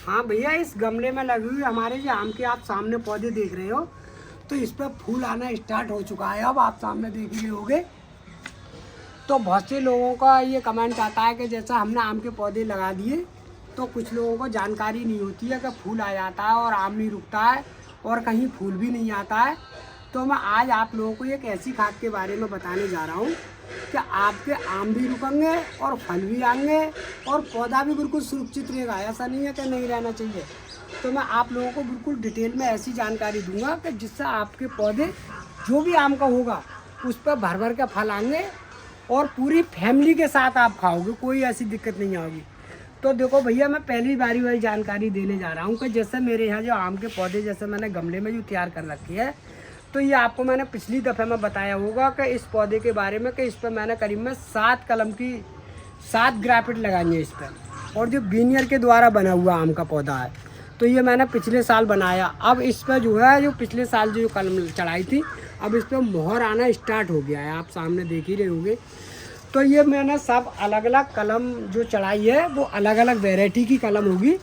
हाँ भैया, इस गमले में लगी हुई हमारे जो आम के आप सामने पौधे देख रहे हो, तो इस पर फूल आना स्टार्ट हो चुका है। अब आप सामने देख रहे होगे। तो बहुत से लोगों का ये कमेंट आता है कि जैसा हमने आम के पौधे लगा दिए, तो कुछ लोगों को जानकारी नहीं होती है कि फूल आ जाता है और आम नहीं रुकता है और कहीं फूल भी नहीं आता है। तो मैं आज आप लोगों को एक ऐसी खाद के बारे में बताने जा रहा हूँ कि आपके आम भी रुकेंगे और फल भी आएंगे और पौधा भी बिल्कुल सुरक्षित रहेगा। ऐसा नहीं है कि नहीं रहना चाहिए। तो मैं आप लोगों को बिल्कुल डिटेल में ऐसी जानकारी दूंगा कि जिससे आपके पौधे जो भी आम का होगा उस पर भर भर के फल आएंगे और पूरी फैमिली के साथ आप खाओगे, कोई ऐसी दिक्कत नहीं आएगी। तो देखो भैया, मैं पहली बारी वही जानकारी देने जा रहा हूँ कि जैसे मेरे यहाँ जो आम के पौधे जैसे मैंने गमले में जो तैयार कर रखी है, तो ये आपको मैंने पिछली दफ़े में बताया होगा कि इस पौधे के बारे में कि इस पर मैंने करीब में 7 कलम की 7 ग्राफिट लगाई है इस पर। और जो बीनियर के द्वारा बना हुआ आम का पौधा है, तो ये मैंने पिछले साल बनाया। अब इस पर जो है जो पिछले साल जो कलम चढ़ाई थी, अब इस पर मोहर आना स्टार्ट हो गया है। आप सामने देख ही रहे होंगे। तो ये मैंने सब अलग अलग कलम जो चढ़ाई है वो अलग अलग वैरायटी की कलम होगी।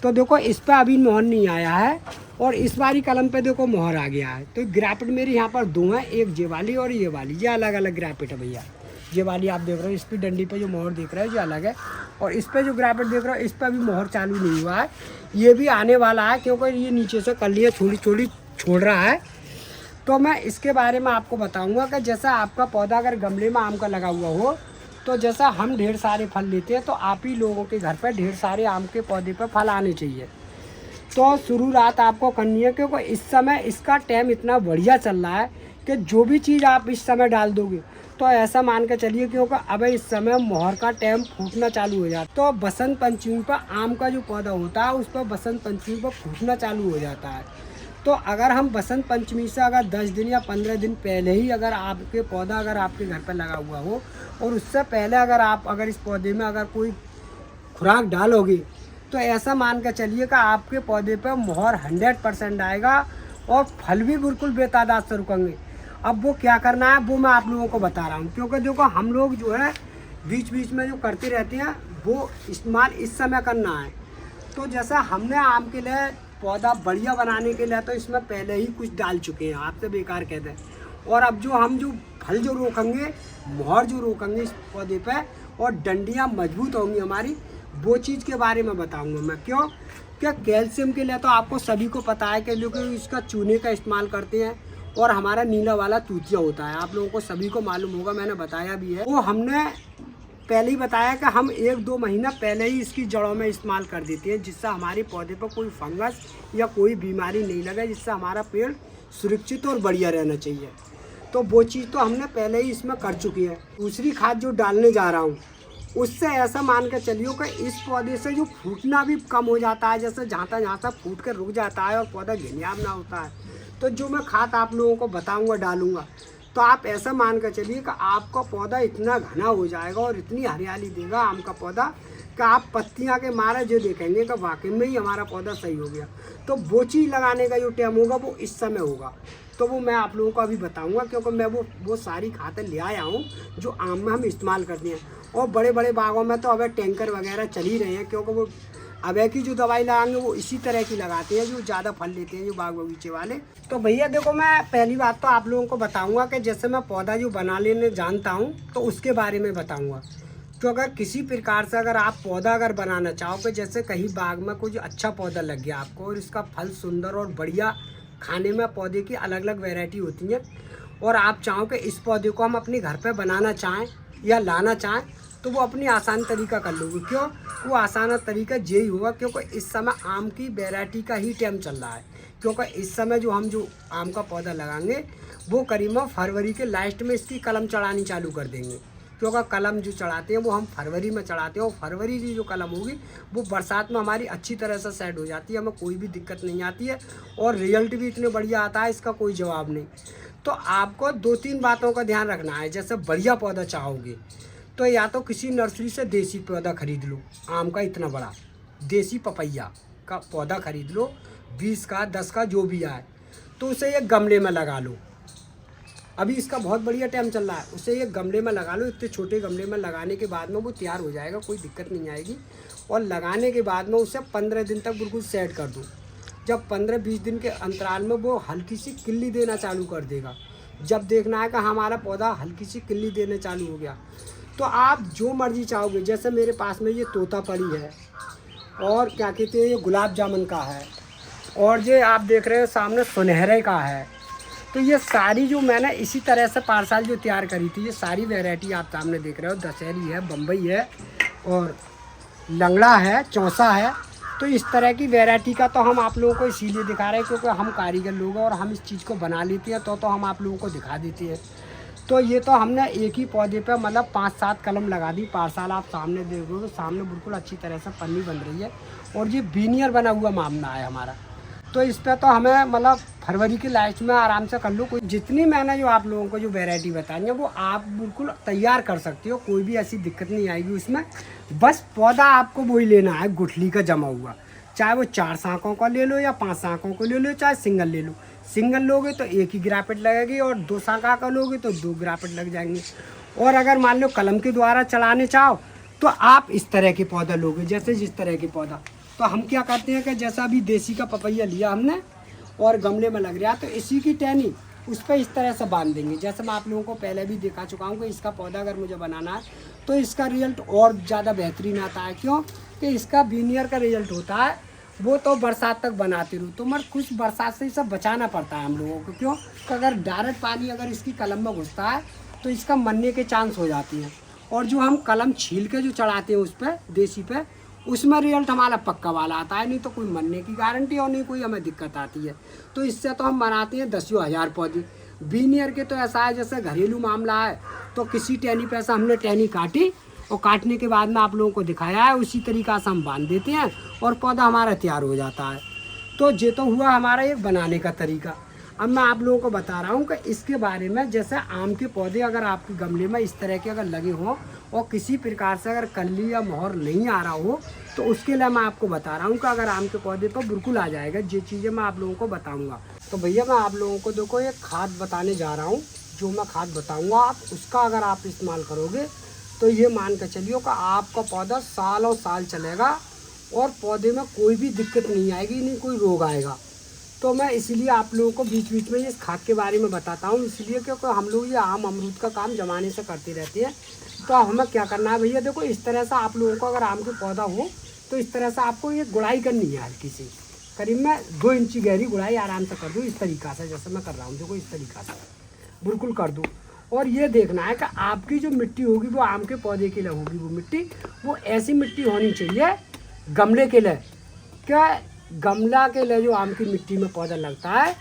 तो देखो इस पर अभी मोहर नहीं आया है और इस वाली कलम पे देखो मोहर आ गया है। तो ग्राफिट मेरी यहाँ पर 2 हैं, एक ये वाली और ये वाली। ये अलग अलग ग्राफिट है भैया। ये वाली आप देख रहे हो, इस पर डंडी पे जो मोहर देख रहे हो ये अलग है, और इस पर जो ग्राफिट देख रहे हो इस पर अभी मोहर चालू नहीं हुआ है। ये भी आने वाला है क्योंकि ये नीचे से कलियाँ छोटी छोटी छोड़ रहा है। तो मैं इसके बारे में आपको बताऊंगा कि जैसा आपका पौधा अगर गमले में आम का लगा हुआ हो, तो जैसा हम ढेर सारे फल लेते हैं, तो आप ही लोगों के घर पर ढेर सारे आम के पौधे पर फल आने चाहिए। तो शुरुआत आपको करनी है क्योंकि इस समय इसका टाइम इतना बढ़िया चल रहा है कि जो भी चीज़ आप इस समय डाल दोगे तो ऐसा मान के चलिए, क्योंकि अब इस समय मोहर का टाइम फूटना चालू हो जाता है। तो बसंत पंचमी पर आम का जो पौधा होता है उस पर बसंत पंचमी पर फूटना चालू हो जाता है। तो अगर हम बसंत पंचमी से अगर 10 दिन या 15 दिन पहले ही अगर आपके पौधा अगर आपके घर पर लगा हुआ हो और उससे पहले अगर इस पौधे में अगर कोई खुराक डालोगे, तो ऐसा मान कर चलिए कि आपके पौधे पर मोहर 100% आएगा और फल भी बिल्कुल बेतादाद से रुकेंगे। अब वो क्या करना है वो मैं आप लोगों को बता रहा हूँ, क्योंकि देखो हम लोग जो है बीच बीच में जो करते रहते हैं वो इस्तेमाल इस समय करना है। तो जैसा हमने आम के लिए पौधा बढ़िया बनाने के लिए तो इसमें पहले ही कुछ डाल चुके हैं, आपसे बेकार कहते हैं। और अब जो हम जो फल जो रोकेंगे, मोहर जो रोकेंगे इस पौधे पे और डंडियाँ मजबूत होंगी हमारी, वो चीज़ के बारे में बताऊंगा मैं। क्यों? क्या कैल्शियम के लिए तो आपको सभी को पता है कि लोग इसका चूने का इस्तेमाल करते हैं और हमारा नीला वाला चूतिया होता है, आप लोगों को सभी को मालूम होगा, मैंने बताया भी है। वो हमने पहले ही बताया कि हम 1-2 महीना पहले ही इसकी जड़ों में इस्तेमाल कर देते हैं, जिससे हमारे पौधे पर कोई फंगस या कोई बीमारी नहीं लगे, जिससे हमारा पेड़ सुरक्षित और बढ़िया रहना चाहिए। तो वो चीज़ तो हमने पहले ही इसमें कर चुकी है। दूसरी खाद जो डालने जा रहा हूँ उससे ऐसा मान कर चलियो कि इस पौधे से जो फूटना भी कम हो जाता है, जैसे जहाँ तक फूट कर रुक जाता है और पौधा घिनियाब ना होता है। तो जो मैं खाद आप लोगों को बताऊंगा डालूंगा, तो आप ऐसा मान कर चलिए कि आपका पौधा इतना घना हो जाएगा और इतनी हरियाली देगा आम का पौधा कि आप पत्तियां के मारे जो देखेंगे कि वाकई में ही हमारा पौधा सही हो गया। तो वो चीज़ लगाने का जो टाइम होगा वो इस समय होगा। तो वो मैं आप लोगों को अभी बताऊंगा, क्योंकि मैं वो सारी खादें ले आया हूँ जो आम में हम इस्तेमाल करते हैं। और बड़े बड़े बागों में तो अब टैंकर वगैरह चल ही रहे हैं, क्योंकि वो अब की जो दवाई लगाएंगे वो इसी तरह की लगाते हैं जो ज़्यादा फल लेते हैं, जो बाग बगीचे वाले। तो भैया देखो, मैं पहली बात तो आप लोगों को बताऊंगा कि जैसे मैं पौधा जो बना लेने जानता हूँ तो उसके बारे में बताऊंगा। तो अगर किसी प्रकार से अगर आप पौधा अगर बनाना चाहोगे, जैसे कहीं बाग में कुछ अच्छा पौधा लग गया आपको और इसका फल सुंदर और बढ़िया, खाने में पौधे की अलग अलग वैरायटी होती है, और आप चाहो कि इस पौधे को हम अपने घर पर बनाना चाहें या लाना चाहें, तो वो अपनी आसान तरीका कर लोगे। क्यों? वो आसान तरीका यही होगा क्योंकि इस समय आम की वैरायटी का ही टाइम चल रहा है। क्योंकि इस समय जो हम जो आम का पौधा लगाएंगे वो करीब फरवरी के लास्ट में इसकी कलम चढ़ानी चालू कर देंगे, क्योंकि कलम जो चढ़ाते हैं वो हम फरवरी में चढ़ाते हैं और फरवरी की जो कलम होगी वो बरसात में हमारी अच्छी तरह से सेट हो जाती है, हमें कोई भी दिक्कत नहीं आती है और रिजल्ट भी इतने बढ़िया आता है, इसका कोई जवाब नहीं। तो आपको 2-3 बातों का ध्यान रखना है। जैसे बढ़िया पौधा चाहोगे तो या तो किसी नर्सरी से देसी पौधा खरीद लो, आम का इतना बड़ा देसी पपैया का पौधा खरीद लो, 20 का 10 का जो भी आए, तो उसे एक गमले में लगा लो। अभी इसका बहुत बढ़िया टाइम चल रहा है। उसे ये गमले में लगा लो, इतने छोटे गमले में लगाने के बाद में वो तैयार हो जाएगा, कोई दिक्कत नहीं आएगी। और लगाने के बाद में उसे 15 दिन तक बिल्कुल सेट कर दो। जब 15-20 दिन के अंतराल में वो हल्की सी किल्ली देना चालू कर देगा, जब देखना है कि हमारा पौधा हल्की सी किल्ली देने चालू हो गया, तो आप जो मर्जी चाहोगे, जैसे मेरे पास में ये तोतापरी है, और क्या कहते हैं ये गुलाब जामुन का है, और ये आप देख रहे हो सामने सुनहरे का है। तो ये सारी जो मैंने इसी तरह से पार्सल जो तैयार करी थी, ये सारी वैरायटी आप सामने देख रहे हो। दशहरी है, बम्बई है, और लंगड़ा है, चौसा है। तो इस तरह की वैरायटी का तो हम आप लोगों को इसीलिए दिखा रहे हैं क्योंकि हम कारीगर लोग हैं और हम इस चीज़ को बना लेते हैं, तो हम आप लोगों को दिखा देते हैं। तो ये तो हमने एक ही पौधे पे मतलब 5-7 कलम लगा दी। पार्सल आप सामने देखोगे, सामने बिल्कुल अच्छी तरह से पन्नी बन रही है, और ये बीनियर बना हुआ मामला है हमारा। तो इस पर तो हमें मतलब फरवरी के लास्ट में आराम से कर लो। कोई जितनी मैंने जो आप लोगों को जो वैरायटी बताई है वो आप बिल्कुल तैयार कर सकते हो, कोई भी ऐसी दिक्कत नहीं आएगी उसमें। बस पौधा आपको वही लेना है गुठली का जमा हुआ, चाहे वो 4 शाखों का ले लो या 5 शाखों को ले लो, चाहे सिंगल ले लो। सिंगल लोगे तो एक ही ग्रापेट लगेगी, और 2 शाखा का लोगे तो 2 ग्रापेट लग जाएंगे। और अगर मान लो कलम के द्वारा चलाने चाहो तो आप इस तरह के पौधा लोगे, जैसे जिस तरह के पौधा। तो हम क्या करते हैं कि जैसा अभी देसी का पपैया लिया हमने और गमले में लग रहा, तो इसी की टहनी उस पर इस तरह से बांध देंगे। जैसे मैं आप लोगों को पहले भी दिखा चुका हूँ कि इसका पौधा अगर मुझे बनाना है तो इसका रिजल्ट और ज़्यादा बेहतरीन आता है। क्यों कि इसका बीनियर का रिजल्ट होता है वो तो बरसात तक बनाते रहो, तो मगर कुछ बरसात से सब बचाना पड़ता है हम लोगों को। क्यों कि अगर डायरेक्ट पानी अगर इसकी कलम में घुसता है तो इसका मरने के चांस हो जाती हैं। और जो हम कलम छील के जो चढ़ाते हैं उस पर देसी पे, उसमें रिजल्ट हमारा पक्का वाला आता है, नहीं तो कोई मरने की गारंटी और नहीं कोई हमें दिक्कत आती है। तो इससे तो हम बनाते हैं 10,000 पौधे। बीनियर के तो ऐसा है जैसे घरेलू मामला है, तो किसी टहनी पे ऐसा हमने टहनी काटी और काटने के बाद में आप लोगों को दिखाया है, उसी तरीक़ा से हम बांध देते हैं और पौधा हमारा तैयार हो जाता है। तो ये तो हुआ हमारा एक बनाने का तरीका। अब मैं आप लोगों को बता रहा हूँ कि इसके बारे में, जैसे आम के पौधे अगर आपके गमले में इस तरह के अगर लगे हों और किसी प्रकार से अगर कल्ली या मोहर नहीं आ रहा हो, तो उसके लिए मैं आपको बता रहा हूँ कि अगर आम के पौधे पर बिल्कुल आ जाएगा, ये चीज़ें मैं आप लोगों को बताऊँगा। तो भैया मैं आप लोगों को देखो एक खाद बताने जा रहा हूँ, जो मैं खाद बताऊँगा आप उसका अगर आप इस्तेमाल करोगे तो ये मान कर चलिए कि आपका पौधा सालों साल चलेगा और पौधे में कोई भी दिक्कत नहीं आएगी, नहीं कोई रोग आएगा। तो मैं इसलिए आप लोगों को बीच बीच में इस खाद के बारे में बताता हूँ, इसलिए क्योंकि हम लोग ये आम अमरूद का काम जमाने से करते रहते हैं। तो हमें क्या करना है भैया, देखो इस तरह से आप लोगों को अगर आम के पौधा हो तो इस तरह से आपको ये गुड़ाई करनी है हल्की सी, करीब में 2 इंच गहरी गुड़ाई आराम से कर दूँ इस तरीक़ा से, जैसे मैं कर रहा हूँ। देखो इस तरीक़ा से बिल्कुल कर दूँ। और ये देखना है कि आपकी जो मिट्टी होगी वो आम के पौधे के लिए होगी, वो मिट्टी वो ऐसी मिट्टी होनी चाहिए गमले के लिए। क्या गमला के लिए जो आम की मिट्टी में पौधा लगता है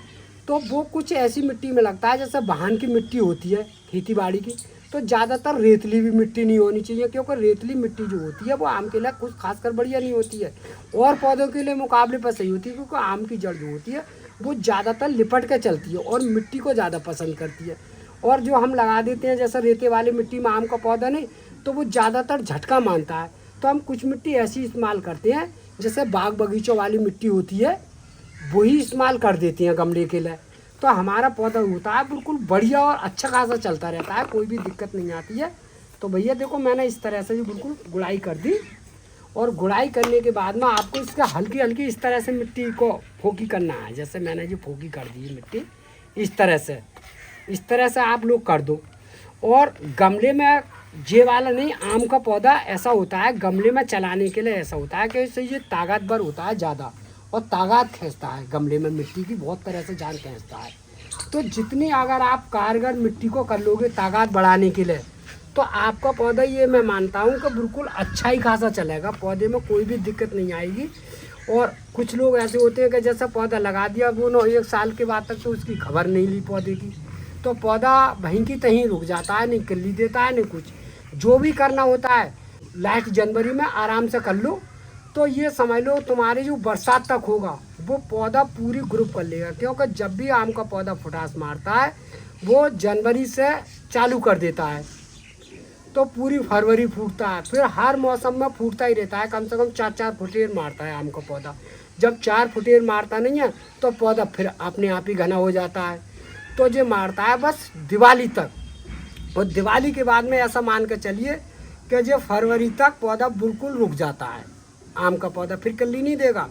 तो वो कुछ ऐसी मिट्टी में लगता है जैसे वाहन की मिट्टी होती है खेती बाड़ी की। तो ज़्यादातर रेतली भी मिट्टी नहीं होनी चाहिए, क्योंकि रेतली मिट्टी जो होती है वो आम के लिए कुछ खासकर बढ़िया नहीं होती है, और पौधों के लिए मुकाबले पर सही होती है, क्योंकि आम की जड़ जो होती है वो ज़्यादातर लिपट के चलती है और मिट्टी को ज़्यादा पसंद करती है। और जो हम लगा देते हैं जैसे रेते वाली मिट्टी में आम का पौधा नहीं, तो वो ज़्यादातर झटका मानता है। तो हम कुछ मिट्टी ऐसी इस्तेमाल करते हैं जैसे बाग बगीचों वाली मिट्टी होती है, वही इस्तेमाल कर देते हैं गमले के लिए। तो हमारा पौधा होता है बिल्कुल बढ़िया और अच्छा खासा चलता रहता है, कोई भी दिक्कत नहीं आती है। तो भैया देखो मैंने इस तरह से बिल्कुल गुड़ाई कर दी, और गुड़ाई करने के बाद में आपको इसका हल्की हल्की इस तरह से मिट्टी को फोकी करना है। जैसे मैंने जो फोकी कर दी मिट्टी इस तरह से आप लोग कर दो। और गमले में ये वाला नहीं, आम का पौधा ऐसा होता है गमले में चलाने के लिए ऐसा होता है कि इससे ये ताकतवर होता है ज़्यादा, और ताकत खींचता है गमले में, मिट्टी की बहुत तरह से जान खींचता है। तो जितनी अगर आप कारगर मिट्टी को कर लोगे ताकत बढ़ाने के लिए, तो आपका पौधा ये मैं मानता हूँ कि बिल्कुल अच्छा ही खासा चलेगा, पौधे में कोई भी दिक्कत नहीं आएगी। और कुछ लोग ऐसे होते हैं कि जैसा पौधा लगा दिया वो 1 साल के बाद तक तो उसकी खबर नहीं ली पौधे की, तो पौधा वहीं की तहीं रुक जाता है, नहीं कल्ली देता है नहीं कुछ। जो भी करना होता है लास्ट जनवरी में आराम से कर लो, तो ये समझ लो तुम्हारी जो बरसात तक होगा वो पौधा पूरी ग्रुप कर लेगा। क्योंकि जब भी आम का पौधा फुटास मारता है वो जनवरी से चालू कर देता है, तो पूरी फरवरी फूटता है, फिर हर मौसम में फूटता ही रहता है। कम से कम 4-4 फुटेर मारता है आम का पौधा। जब 4 फुटेर मारता नहीं है तो पौधा फिर अपने आप ही घना हो जाता है। तो ये मारता है बस दिवाली तक। और दिवाली के बाद में ऐसा मान के चलिए कि जो फरवरी तक पौधा बिल्कुल रुक जाता है, आम का पौधा फिर कली नहीं देगा।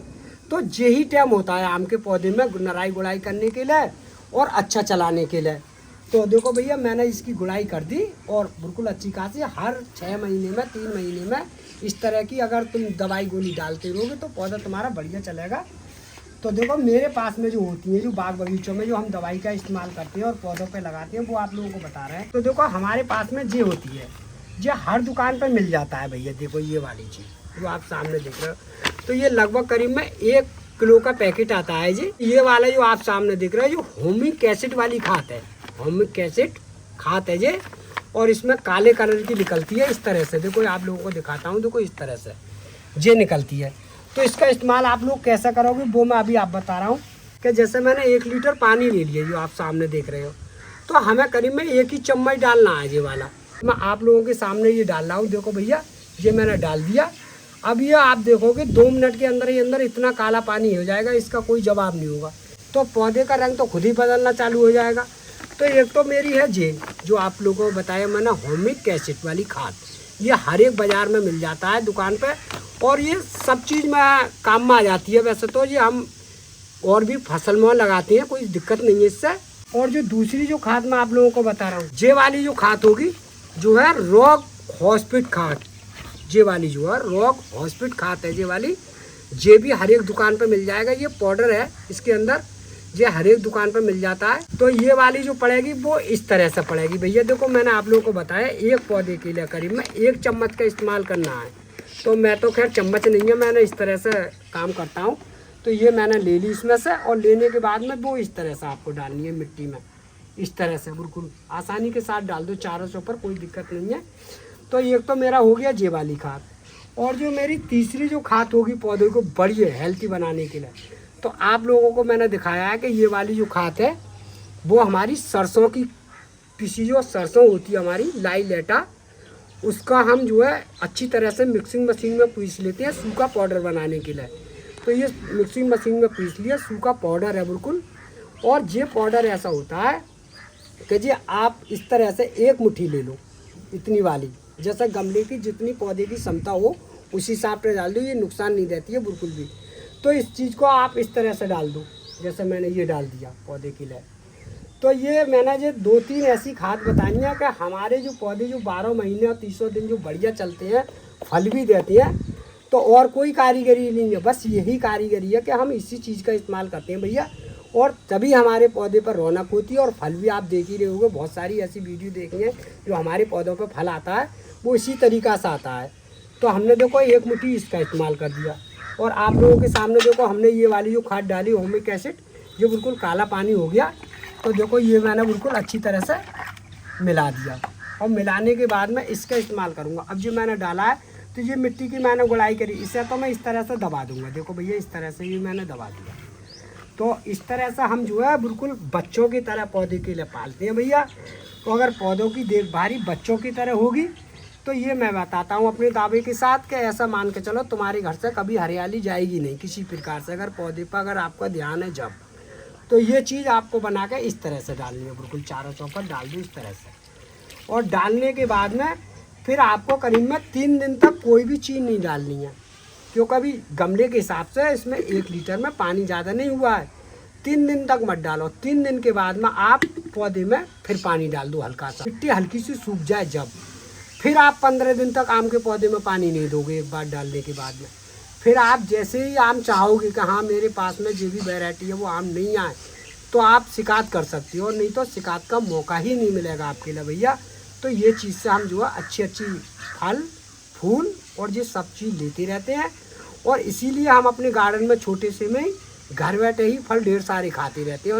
तो यही टाइम होता है आम के पौधे में नराई गुड़ाई करने के लिए और अच्छा चलाने के लिए। तो देखो भैया मैंने इसकी गुड़ाई कर दी और बिल्कुल अच्छी खासी हर 6 महीने में 3 महीने में इस तरह की अगर तुम दवाई गोली डालते रहोगे तो पौधा तुम्हारा बढ़िया चलेगा। तो देखो मेरे पास में जो होती है, जो बाग बगीचों में जो हम दवाई का इस्तेमाल करते हैं और पौधों पे लगाते हैं, वो आप लोगों को बता रहे हैं। तो देखो हमारे पास में ये होती है, ये हर दुकान पे मिल जाता है भैया। देखो ये वाली चीज़ जो आप सामने देख रहे हो, तो ये लगभग करीब में 1 किलो का पैकेट आता है जी। ये वाला जो आप सामने देख रहे हो जो ह्यूमिक एसिड वाली खाद है, ह्यूमिक एसिड खाद है ये। और इसमें काले कलर की निकलती है इस तरह से। देखो आप लोगों को दिखाता हूँ, देखो इस तरह से ये निकलती है। तो इसका इस्तेमाल आप लोग कैसे करोगे वो मैं अभी आप बता रहा हूँ। कि जैसे मैंने 1 लीटर पानी ले लिया जो आप सामने देख रहे हो, तो हमें करीब में 1 ही चम्मच डालना है ये वाला। मैं आप लोगों के सामने ये डाल रहा हूँ। देखो भैया ये मैंने डाल दिया। अब ये आप देखोगे 2 मिनट के अंदर ही अंदर इतना काला पानी हो जाएगा, इसका कोई जवाब नहीं होगा। तो पौधे का रंग तो खुद ही बदलना चालू हो जाएगा। तो एक तो मेरी है ये जो आप लोगों को बताया मैंने ह्यूमिक एसिड वाली खाद, ये हर एक बाज़ार में मिल जाता है दुकान पे। और ये सब चीज़ में काम में आ जाती है। वैसे तो ये हम और भी फसल में लगाते हैं, कोई दिक्कत नहीं है इससे। और जो दूसरी जो खाद मैं आप लोगों को बता रहा हूँ, ये वाली जो खाद होगी जो है रॉक हॉस्पिट खाद, ये वाली जो है रॉक हॉस्पिट खाद है ये वाली। ये भी हर एक दुकान पे मिल जाएगा। ये पाउडर है इसके अंदर, ये हर एक दुकान पे मिल जाता है। तो ये वाली जो पड़ेगी वो इस तरह से पड़ेगी भैया। देखो मैंने आप लोगों को बताया 1 पौधे के लिए करीब में 1 चम्मच का इस्तेमाल करना है। तो मैं तो खैर चम्मच नहीं है, मैंने इस तरह से काम करता हूँ। तो ये मैंने ले ली इसमें से, और लेने के बाद में वो इस तरह से आपको डालनी है मिट्टी में, इस तरह से बिल्कुल आसानी के साथ डाल दो चारों से ऊपर, कोई दिक्कत नहीं है। तो एक तो मेरा हो गया ये वाली खाद। और जो मेरी तीसरी जो खाद होगी पौधे को बढ़िया हेल्थी बनाने के लिए, तो आप लोगों को मैंने दिखाया है कि ये वाली जो खाद है वो हमारी सरसों की पिसी जो सरसों होती है हमारी लाई लेटा, उसका हम जो है अच्छी तरह से मिक्सिंग मशीन में पीस लेते हैं सूखा पाउडर बनाने के लिए। तो ये मिक्सिंग मशीन में पीस लिया, सूखा पाउडर है बिल्कुल। और ये पाउडर ऐसा होता है कि जी आप इस तरह से 1 मुट्ठी ले लो, इतनी वाली, जैसा गमले की जितनी पौधे की क्षमता हो उसी हिसाब से डाल दो। ये नुकसान नहीं देती है बिल्कुल भी। तो इस चीज़ को आप इस तरह से डाल दो, जैसे मैंने ये डाल दिया पौधे के लिए। तो ये मैंने जो 2-3 ऐसी खाद बताई है कि हमारे जो पौधे जो 12 महीने और 300 दिन जो बढ़िया चलते हैं, फल भी देते हैं। तो और कोई कारीगरी नहीं है, बस यही कारीगरी है कि हम इसी चीज़ का इस्तेमाल करते हैं भैया। और तभी हमारे पौधे पर रौनक होती है और फल भी आप देख ही रहे होंगे। बहुत सारी ऐसी वीडियो देखी है जो हमारे पौधों पर फल आता है वो इसी तरीक़ा से आता है। तो हमने देखो 1 मुट्ठी इसका इस्तेमाल कर दिया। और आप लोगों के सामने देखो हमने ये वाली जो खाद डाली ह्यूमिक एसिड, ये बिल्कुल काला पानी हो गया। तो देखो ये मैंने बिल्कुल अच्छी तरह से मिला दिया। और मिलाने के बाद मैं इसका इस्तेमाल करूँगा। अब जो मैंने डाला है तो ये मिट्टी की मैंने गुड़ाई करी, इसे तो मैं इस तरह से दबा दूँगा। देखो भैया इस तरह से ये मैंने दबा दिया। तो इस तरह से हम जो है बिल्कुल बच्चों की तरह पौधे के लिए पालते हैं भैया। तो अगर पौधों की देखभाल बच्चों की तरह होगी तो ये मैं बताता हूँ अपने दावे के साथ कि ऐसा मान के चलो तुम्हारे घर से कभी हरियाली जाएगी नहीं किसी प्रकार से, अगर पौधे पर अगर आपका ध्यान है जब। तो ये चीज़ आपको बना के इस तरह से डालनी है, बिल्कुल चारों चौपर डाल दो इस तरह से। और डालने के बाद में फिर आपको करीब में 3 दिन तक कोई भी चीज़ नहीं डालनी है, क्योंकि अभी गमले के हिसाब से इसमें 1 लीटर में पानी ज़्यादा नहीं हुआ है। 3 दिन तक मत डालो। 3 दिन के बाद में आप पौधे में फिर पानी डाल दो हल्का सा, मिट्टी हल्की सी सूख जाए जब। फिर आप 15 दिन तक आम के पौधे में पानी नहीं दोगे एक बार डालने के बाद में। फिर आप जैसे ही आम चाहोगे कि हाँ मेरे पास में जो भी वैरायटी है वो आम नहीं आए, तो आप शिकायत कर सकती हो, नहीं तो शिकायत का मौका ही नहीं मिलेगा आपके लिए भैया। तो ये चीज़ से हम जो है अच्छी अच्छी फल फूल और ये सब चीज़ लेते रहते हैं। और इसीलिए हम अपने गार्डन में छोटे से में घर बैठे ही फल ढेर सारे खाते रहते हैं।